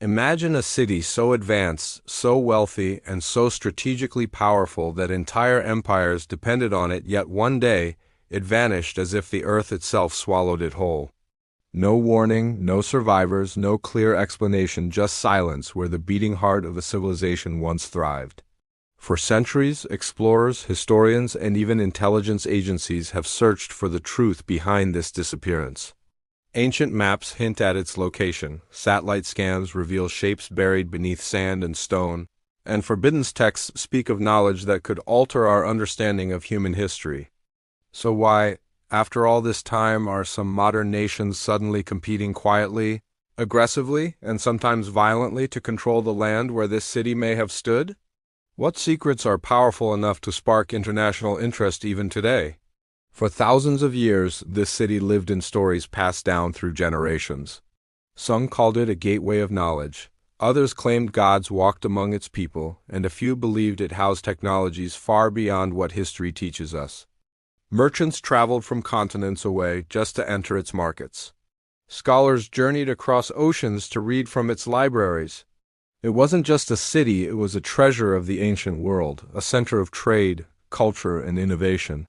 Imagine a city so advanced, so wealthy, and so strategically powerful that entire empires depended on it, yet one day it vanished as if the earth itself swallowed it whole. No warning, no survivors, no clear explanation, just silence where the beating heart of a civilization once thrived. For centuries, explorers, historians, and even intelligence agencies have searched for the truth behind this disappearance. Ancient maps hint at its location, satellite scans reveal shapes buried beneath sand and stone, and forbidden texts speak of knowledge that could alter our understanding of human history. So why, after all this time, are some modern nations suddenly competing quietly, aggressively, and sometimes violently to control the land where this city may have stood? What secrets are powerful enough to spark international interest even today? For thousands of years, this city lived in stories passed down through generations. Some called it a gateway of knowledge, others claimed gods walked among its people, and a few believed it housed technologies far beyond what history teaches us. Merchants traveled from continents away just to enter its markets. Scholars journeyed across oceans to read from its libraries. It wasn't just a city, it was a treasure of the ancient world, a center of trade, culture, and innovation.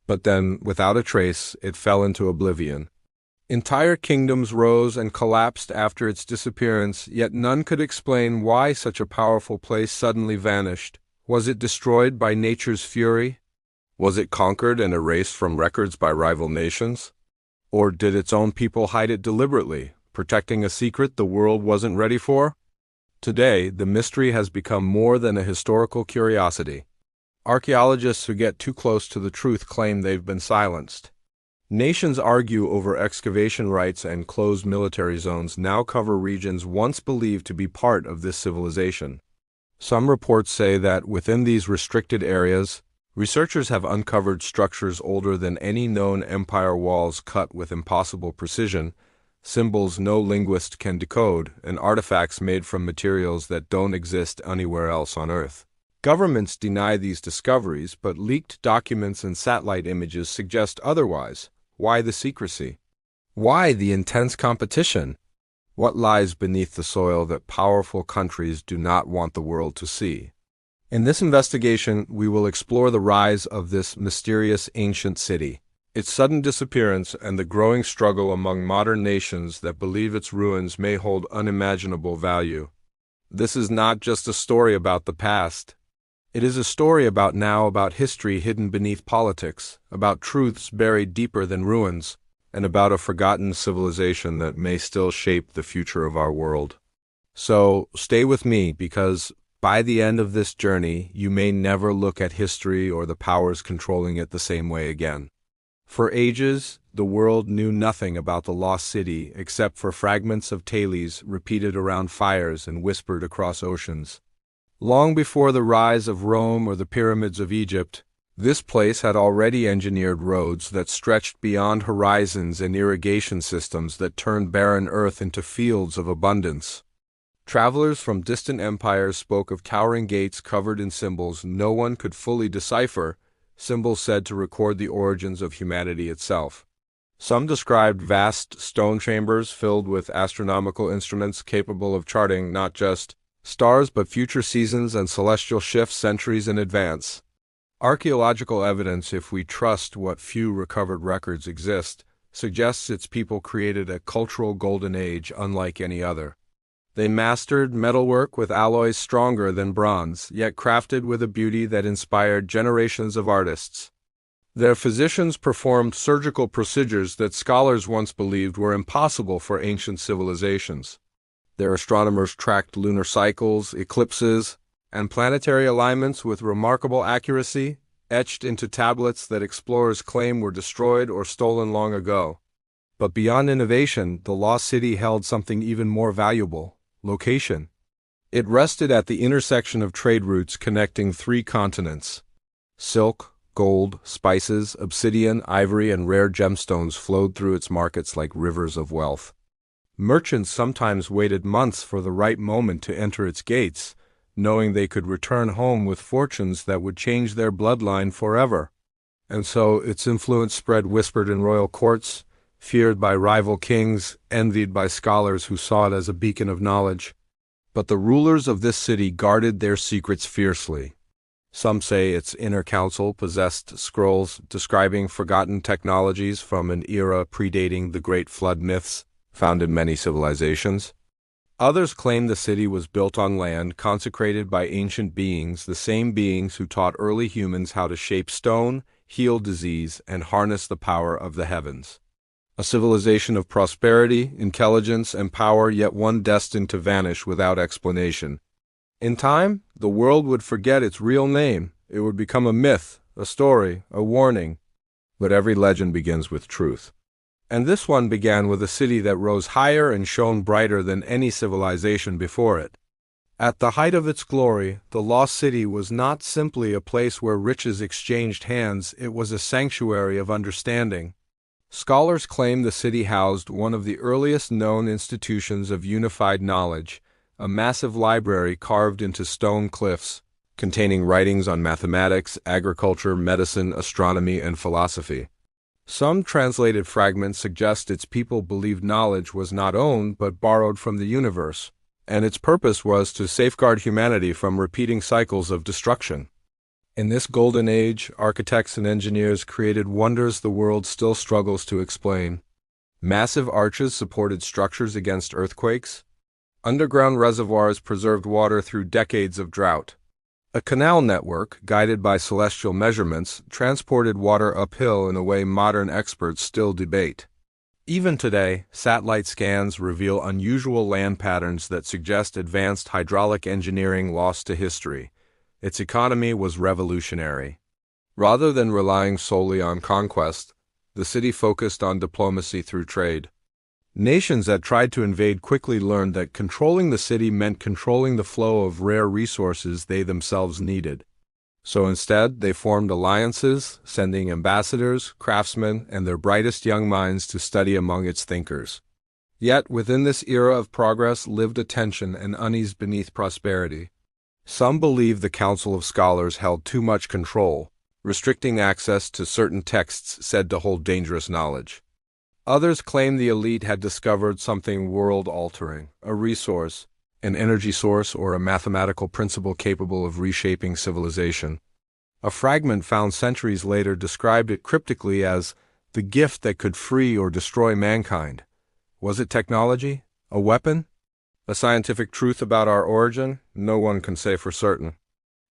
But then, without a trace, it fell into oblivion. Entire kingdoms rose and collapsed after its disappearance, yet none could explain why such a powerful place suddenly vanished. Was it destroyed by nature's fury? Was it conquered and erased from records by rival nations? Or did its own people hide it deliberately, protecting a secret the world wasn't ready for? Today, the mystery has become more than a historical curiosity. Archaeologists who get too close to the truth claim they've been silenced. Nations argue over excavation rights, and closed military zones now cover regions once believed to be part of this civilization. Some reports say that within these restricted areas, researchers have uncovered structures older than any known empire walls cut with impossible precision, symbols no linguist can decode, and artifacts made from materials that don't exist anywhere else on Earth. Governments deny these discoveries, but leaked documents and satellite images suggest otherwise. Why the secrecy? Why the intense competition? What lies beneath the soil that powerful countries do not want the world to see? In this investigation, we will explore the rise of this mysterious ancient city, its sudden disappearance, and the growing struggle among modern nations that believe its ruins may hold unimaginable value. This is not just a story about the past. It is a story about now, about history hidden beneath politics, about truths buried deeper than ruins, and about a forgotten civilization that may still shape the future of our world. So, stay with me, because by the end of this journey, you may never look at history or the powers controlling it the same way again. For ages, the world knew nothing about the lost city except for fragments of tales repeated around fires and whispered across oceans. Long before the rise of Rome or the pyramids of Egypt, this place had already engineered roads that stretched beyond horizons and irrigation systems that turned barren earth into fields of abundance. Travelers from distant empires spoke of towering gates covered in symbols no one could fully decipher, symbols said to record the origins of humanity itself. Some described vast stone chambers filled with astronomical instruments capable of charting not just stars but future seasons and celestial shifts centuries in advance. Archaeological evidence, if we trust what few recovered records exist, suggests its people created a cultural golden age unlike any other. They mastered metalwork with alloys stronger than bronze, yet crafted with a beauty that inspired generations of artists. Their physicians performed surgical procedures that scholars once believed were impossible for ancient civilizations. Their astronomers tracked lunar cycles, eclipses, and planetary alignments with remarkable accuracy, etched into tablets that explorers claim were destroyed or stolen long ago. But beyond innovation, the lost city held something even more valuable: location. It rested at the intersection of trade routes connecting 3 continents. Silk, gold, spices, obsidian, ivory, and rare gemstones flowed through its markets like rivers of wealth. Merchants sometimes waited months for the right moment to enter its gates, knowing they could return home with fortunes that would change their bloodline forever. And so its influence spread whispered in royal courts, feared by rival kings, envied by scholars who saw it as a beacon of knowledge. But the rulers of this city guarded their secrets fiercely. Some say its inner council possessed scrolls describing forgotten technologies from an era predating the Great Flood myths found in many civilizations. Others claim the city was built on land consecrated by ancient beings, the same beings who taught early humans how to shape stone, heal disease, and harness the power of the heavens. A civilization of prosperity, intelligence, and power, yet one destined to vanish without explanation. In time, the world would forget its real name. It would become a myth, a story, a warning. But every legend begins with truth. And this one began with a city that rose higher and shone brighter than any civilization before it. At the height of its glory, the lost city was not simply a place where riches exchanged hands, it was a sanctuary of understanding. Scholars claim the city housed one of the earliest known institutions of unified knowledge, a massive library carved into stone cliffs, containing writings on mathematics, agriculture, medicine, astronomy, and philosophy. Some translated fragments suggest its people believed knowledge was not owned but borrowed from the universe, and its purpose was to safeguard humanity from repeating cycles of destruction. In this golden age, architects and engineers created wonders the world still struggles to explain. Massive arches supported structures against earthquakes. Underground reservoirs preserved water through decades of drought. A canal network, guided by celestial measurements, transported water uphill in a way modern experts still debate. Even today, satellite scans reveal unusual land patterns that suggest advanced hydraulic engineering lost to history. Its economy was revolutionary. Rather than relying solely on conquest, the city focused on diplomacy through trade. Nations that tried to invade quickly learned that controlling the city meant controlling the flow of rare resources they themselves needed. So instead, they formed alliances, sending ambassadors, craftsmen, and their brightest young minds to study among its thinkers. Yet, within this era of progress lived a tension and unease beneath prosperity. Some believe the Council of Scholars held too much control, restricting access to certain texts said to hold dangerous knowledge. Others claim the elite had discovered something world-altering, a resource, an energy source, or a mathematical principle capable of reshaping civilization. A fragment found centuries later described it cryptically as the gift that could free or destroy mankind. Was it technology? A weapon? A scientific truth about our origin? No one can say for certain.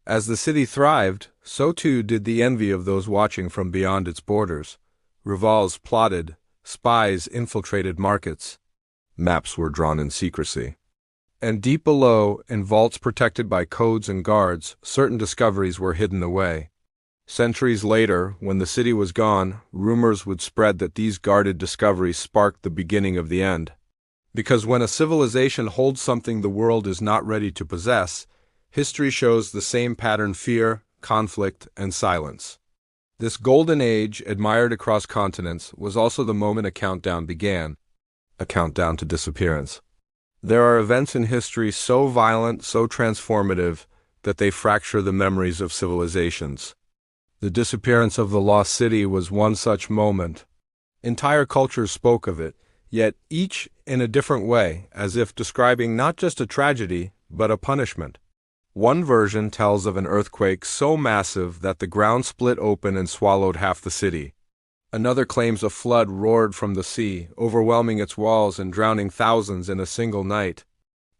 As the city thrived, so too did the envy of those watching from beyond its borders. Rivals plotted. Spies infiltrated markets. Maps were drawn in secrecy. And deep below, in vaults protected by codes and guards, certain discoveries were hidden away. Centuries later, when the city was gone, rumors would spread that these guarded discoveries sparked the beginning of the end. Because when a civilization holds something the world is not ready to possess, history shows the same pattern: fear, conflict, and silence. This golden age, admired across continents, was also the moment a countdown began, a countdown to disappearance. There are events in history so violent, so transformative, that they fracture the memories of civilizations. The disappearance of the lost city was one such moment. Entire cultures spoke of it, yet each in a different way, as if describing not just a tragedy, but a punishment. One version tells of an earthquake so massive that the ground split open and swallowed half the city. Another claims a flood roared from the sea, overwhelming its walls and drowning thousands in a single night.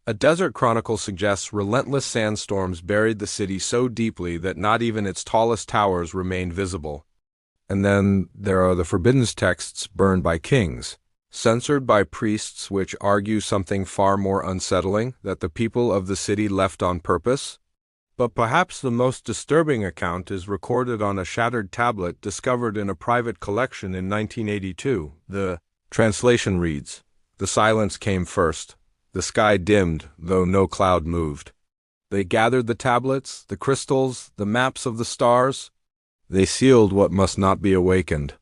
A desert chronicle suggests relentless sandstorms buried the city so deeply that not even its tallest towers remained visible. And then there are the forbidden texts burned by kings, censored by priests, which argue something far more unsettling, that the people of the city left on purpose. But perhaps the most disturbing account is recorded on a shattered tablet discovered in a private collection in 1982. The translation reads, "The silence came first. The sky dimmed, though no cloud moved. They gathered the tablets, the crystals, the maps of the stars. They sealed what must not be awakened.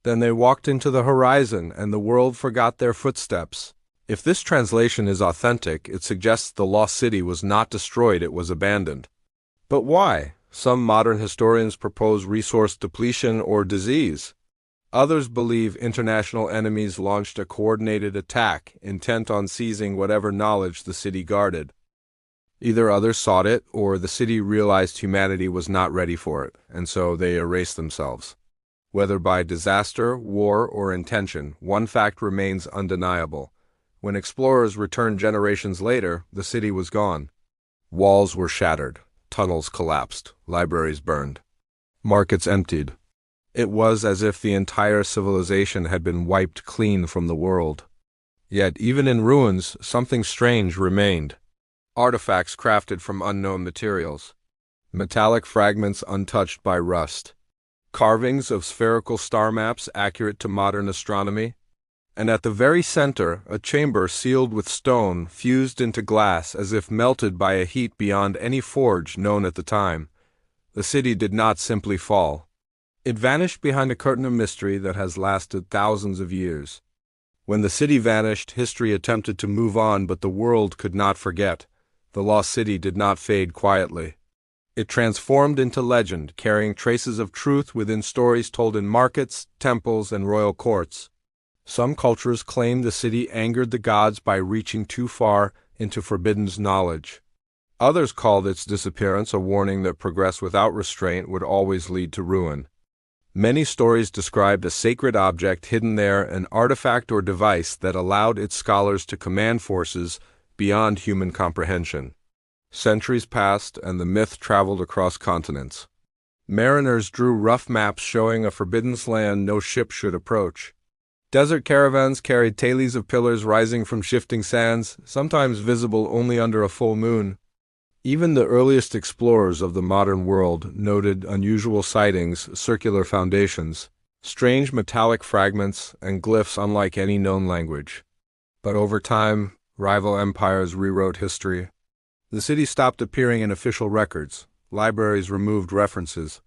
Then they walked into the horizon, and the world forgot their footsteps." If this translation is authentic, it suggests the lost city was not destroyed, it was abandoned. But why? Some modern historians propose resource depletion or disease. Others believe international enemies launched a coordinated attack, intent on seizing whatever knowledge the city guarded. Either others sought it, or the city realized humanity was not ready for it, and so they erased themselves. Whether by disaster, war, or intention, one fact remains undeniable. When explorers returned generations later, the city was gone. Walls were shattered, tunnels collapsed, libraries burned, markets emptied. It was as if the entire civilization had been wiped clean from the world. Yet, even in ruins, something strange remained. Artifacts crafted from unknown materials, metallic fragments untouched by rust, carvings of spherical star maps accurate to modern astronomy, and at the very center, a chamber sealed with stone fused into glass as if melted by a heat beyond any forge known at the time. The city did not simply fall. It vanished behind a curtain of mystery that has lasted thousands of years. When the city vanished, history attempted to move on, but the world could not forget. The lost city did not fade quietly. It transformed into legend, carrying traces of truth within stories told in markets, temples, and royal courts. Some cultures claim the city angered the gods by reaching too far into forbidden knowledge. Others called its disappearance a warning that progress without restraint would always lead to ruin. Many stories described a sacred object hidden there, an artifact or device that allowed its scholars to command forces beyond human comprehension. Centuries passed, and the myth traveled across continents. Mariners drew rough maps showing a forbidden land no ship should approach. Desert caravans carried tales of pillars rising from shifting sands, sometimes visible only under a full moon. Even the earliest explorers of the modern world noted unusual sightings, circular foundations, strange metallic fragments, and glyphs unlike any known language. But over time, rival empires rewrote history. The city stopped appearing in official records. Libraries removed references.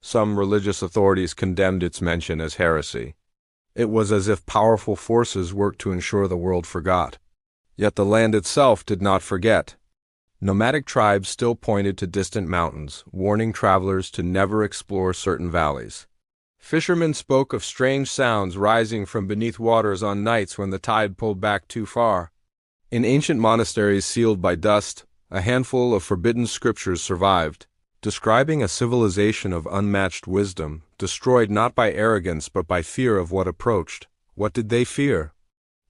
Some religious authorities condemned its mention as heresy. It was as if powerful forces worked to ensure the world forgot. Yet the land itself did not forget. Nomadic tribes still pointed to distant mountains, warning travelers to never explore certain valleys. Fishermen spoke of strange sounds rising from beneath waters on nights when the tide pulled back too far. In ancient monasteries sealed by dust, a handful of forbidden scriptures survived, describing a civilization of unmatched wisdom, destroyed not by arrogance but by fear of what approached. What did they fear?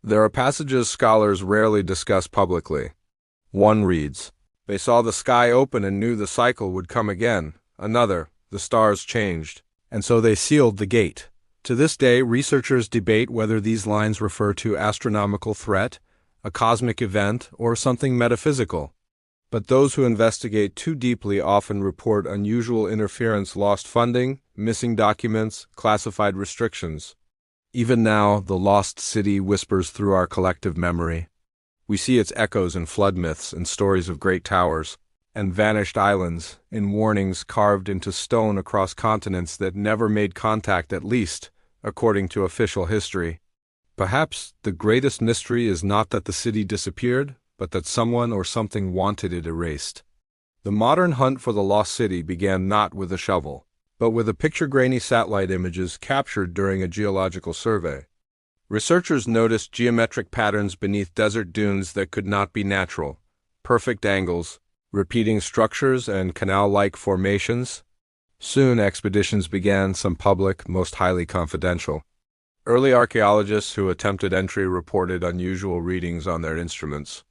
There are passages scholars rarely discuss publicly. One reads, "They saw the sky open and knew the cycle would come again." Another, "The stars changed, and so they sealed the gate." To this day, researchers debate whether these lines refer to astronomical threat, a cosmic event, or something metaphysical. But those who investigate too deeply often report unusual interference, lost funding, missing documents, classified restrictions. Even now, the lost city whispers through our collective memory. We see its echoes in flood myths and stories of great towers, and vanished islands, in warnings carved into stone across continents that never made contact, at least, according to official history. Perhaps the greatest mystery is not that the city disappeared, but that someone or something wanted it erased. The modern hunt for the lost city began not with a shovel, but with picture-grainy satellite images captured during a geological survey. Researchers noticed geometric patterns beneath desert dunes that could not be natural, perfect angles, repeating structures, and canal-like formations. Soon expeditions began, some public, most highly confidential. Early archaeologists who attempted entry reported unusual readings on their instruments.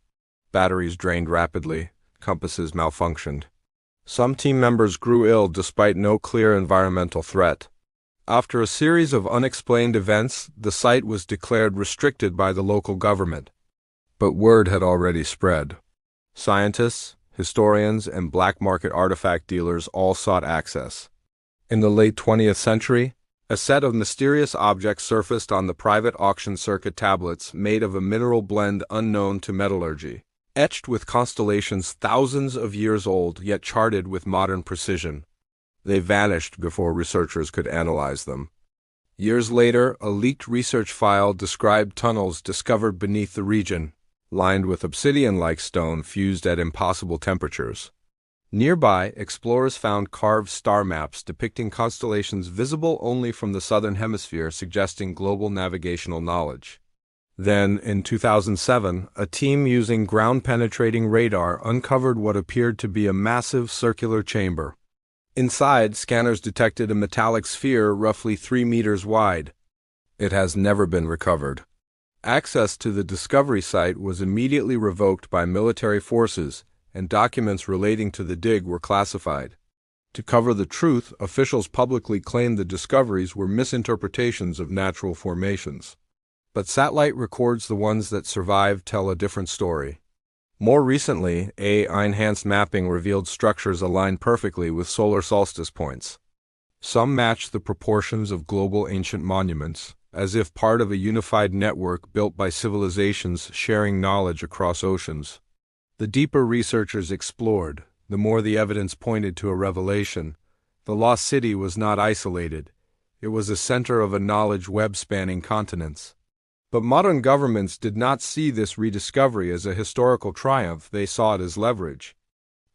Batteries drained rapidly, compasses malfunctioned. Some team members grew ill despite no clear environmental threat. After a series of unexplained events, the site was declared restricted by the local government. But word had already spread. Scientists, historians, and black market artifact dealers all sought access. In the late 20th century, a set of mysterious objects surfaced on the private auction circuit, tablets made of a mineral blend unknown to metallurgy, etched with constellations thousands of years old yet charted with modern precision. They vanished before researchers could analyze them. Years later, a leaked research file described tunnels discovered beneath the region, lined with obsidian-like stone fused at impossible temperatures. Nearby, explorers found carved star maps depicting constellations visible only from the southern hemisphere, suggesting global navigational knowledge. Then, in 2007, a team using ground-penetrating radar uncovered what appeared to be a massive circular chamber. Inside, scanners detected a metallic sphere roughly 3 meters wide. It has never been recovered. Access to the discovery site was immediately revoked by military forces, and documents relating to the dig were classified. To cover the truth, officials publicly claimed the discoveries were misinterpretations of natural formations. But satellite records, the ones that survive, tell a different story. More recently, AI-enhanced mapping revealed structures aligned perfectly with solar solstice points. Some match the proportions of global ancient monuments, as if part of a unified network built by civilizations sharing knowledge across oceans. The deeper researchers explored, the more the evidence pointed to a revelation. The lost city was not isolated. It was a center of a knowledge web spanning continents. But modern governments did not see this rediscovery as a historical triumph, they saw it as leverage.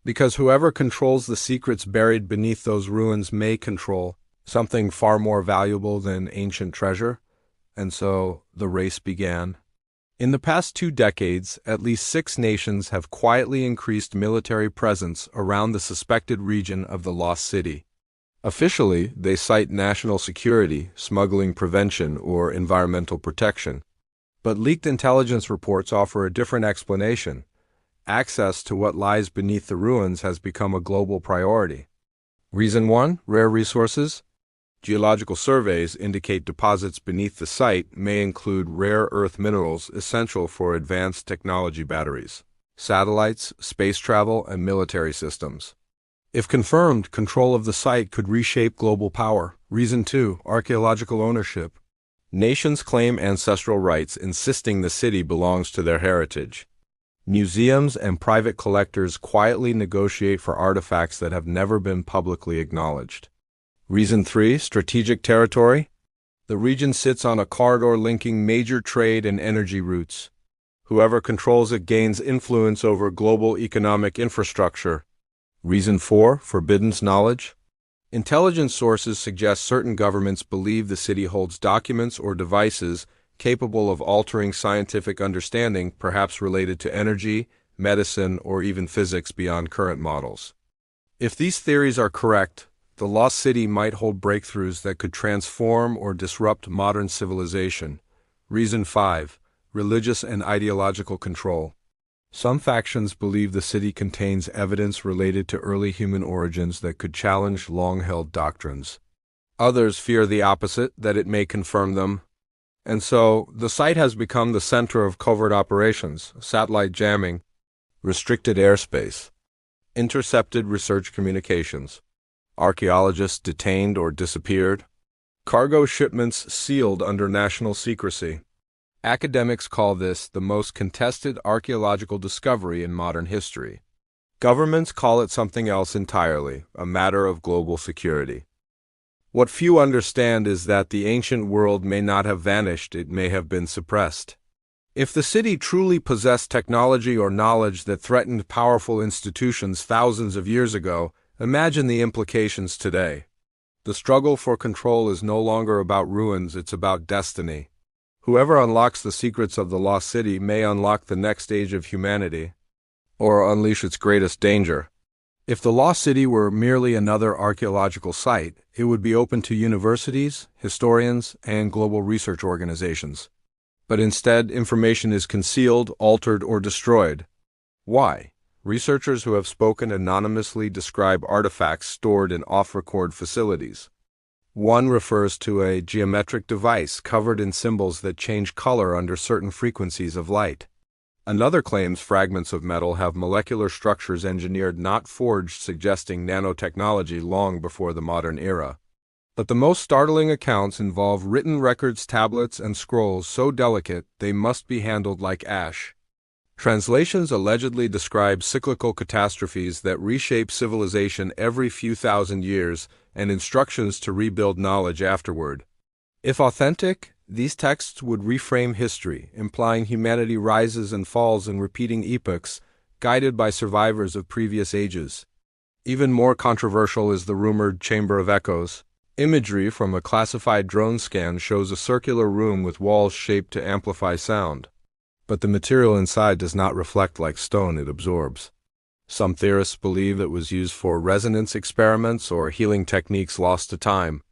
Because whoever controls the secrets buried beneath those ruins may control something far more valuable than ancient treasure. And so the race began. In the past 2 decades, at least 6 nations have quietly increased military presence around the suspected region of the lost city. Officially, they cite national security, smuggling prevention, or environmental protection. But leaked intelligence reports offer a different explanation. Access to what lies beneath the ruins has become a global priority. Reason 1: rare resources. Geological surveys indicate deposits beneath the site may include rare earth minerals essential for advanced technology batteries, satellites, space travel, and military systems. If confirmed, control of the site could reshape global power. Reason 2: archaeological ownership. Nations claim ancestral rights, insisting the city belongs to their heritage. Museums and private collectors quietly negotiate for artifacts that have never been publicly acknowledged. Reason 3: strategic territory. The region sits on a corridor linking major trade and energy routes. Whoever controls it gains influence over global economic infrastructure. Reason 4: forbidden knowledge. Intelligence sources suggest certain governments believe the city holds documents or devices capable of altering scientific understanding, perhaps related to energy, medicine, or even physics beyond current models. If these theories are correct, the lost city might hold breakthroughs that could transform or disrupt modern civilization. Reason 5: religious and ideological control. Some factions believe the city contains evidence related to early human origins that could challenge long-held doctrines. Others fear the opposite, that it may confirm them. And so, the site has become the center of covert operations, satellite jamming, restricted airspace, intercepted research communications, archaeologists detained or disappeared, cargo shipments sealed under national secrecy. Academics call this the most contested archaeological discovery in modern history. Governments call it something else entirely, a matter of global security. What few understand is that the ancient world may not have vanished, it may have been suppressed. If the city truly possessed technology or knowledge that threatened powerful institutions thousands of years ago, imagine the implications today. The struggle for control is no longer about ruins, it's about destiny. Whoever unlocks the secrets of the lost city may unlock the next stage of humanity, or unleash its greatest danger. If the lost city were merely another archaeological site, it would be open to universities, historians, and global research organizations. But instead, information is concealed, altered, or destroyed. Why? Researchers who have spoken anonymously describe artifacts stored in off-record facilities. One refers to a geometric device covered in symbols that change color under certain frequencies of light. Another claims fragments of metal have molecular structures engineered, not forged, suggesting nanotechnology long before the modern era. But the most startling accounts involve written records, tablets, and scrolls so delicate they must be handled like ash. Translations allegedly describe cyclical catastrophes that reshape civilization every few thousand years, and instructions to rebuild knowledge afterward. If authentic, these texts would reframe history, implying humanity rises and falls in repeating epochs, guided by survivors of previous ages. Even more controversial is the rumored Chamber of Echoes. Imagery from a classified drone scan shows a circular room with walls shaped to amplify sound. But the material inside does not reflect like stone it absorbs. Some theorists believe it was used for resonance experiments or healing techniques lost to time.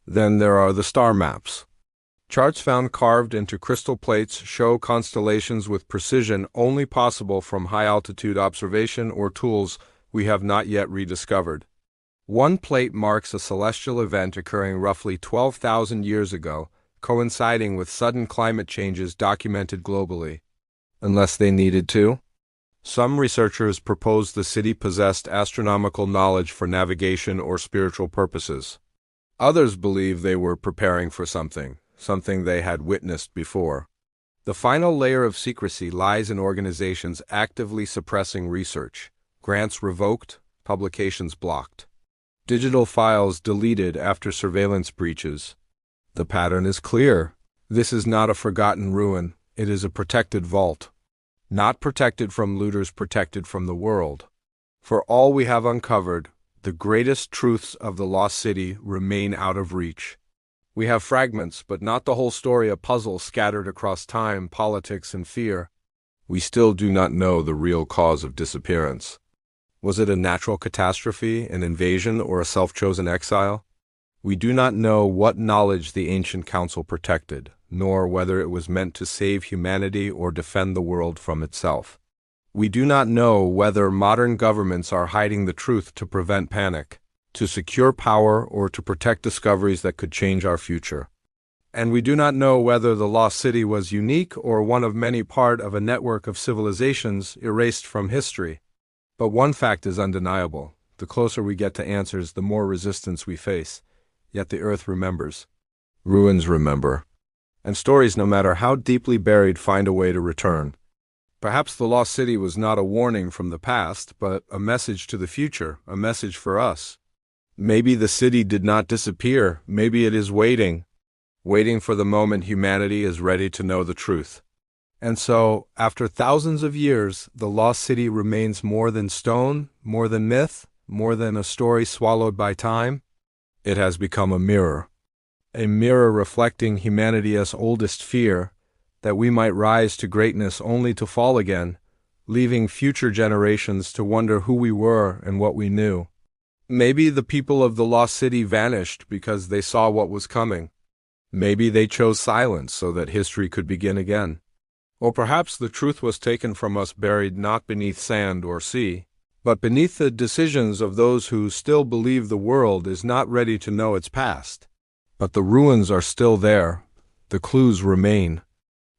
Then there are the star maps. Charts found carved into crystal plates show constellations with precision only possible from high-altitude observation or tools we have not yet rediscovered. One plate marks a celestial event occurring roughly 12,000 years ago, coinciding with sudden climate changes documented globally. Unless they needed to? Some researchers propose the city possessed astronomical knowledge for navigation or spiritual purposes. Others believe they were preparing for something they had witnessed before. The final layer of secrecy lies in organizations actively suppressing research, grants revoked, publications blocked, digital files deleted after surveillance breaches. The pattern is clear. This is not a forgotten ruin, it is a protected vault. Not protected from looters, protected from the world. For all we have uncovered, the greatest truths of the lost city remain out of reach. We have fragments, but not the whole story, a puzzle scattered across time, politics, and fear. We still do not know the real cause of disappearance. Was it a natural catastrophe, an invasion, or a self-chosen exile? We do not know what knowledge the ancient council protected, nor whether it was meant to save humanity or defend the world from itself. We do not know whether modern governments are hiding the truth to prevent panic, to secure power, or to protect discoveries that could change our future. And we do not know whether the lost city was unique or one of many, part of a network of civilizations erased from history. But one fact is undeniable. The closer we get to answers, the more resistance we face. Yet the earth remembers. Ruins remember. And stories, no matter how deeply buried, find a way to return. Perhaps the lost city was not a warning from the past, but a message to the future, a message for us. Maybe the city did not disappear. Maybe it is waiting for the moment humanity is ready to know the truth. And so, after thousands of years, the lost city remains more than stone, more than myth, more than a story swallowed by time. It has become a mirror reflecting humanity's oldest fear, that we might rise to greatness only to fall again, leaving future generations to wonder who we were and what we knew. Maybe the people of the lost city vanished because they saw what was coming. Maybe they chose silence so that history could begin again. Or perhaps the truth was taken from us, buried not beneath sand or sea, but beneath the decisions of those who still believe the world is not ready to know its past. But the ruins are still there, the clues remain.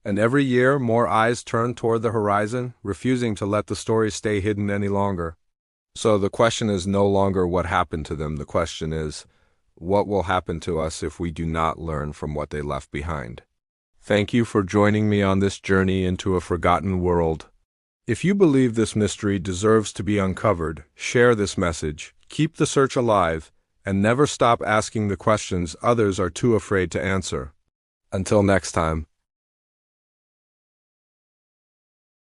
And every year more eyes turn toward the horizon, refusing to let the story stay hidden any longer. So the question is no longer what happened to them, the question is, what will happen to us if we do not learn from what they left behind? Thank you for joining me on this journey into a forgotten world. If you believe this mystery deserves to be uncovered, share this message, keep the search alive, and never stop asking the questions others are too afraid to answer. Until next time.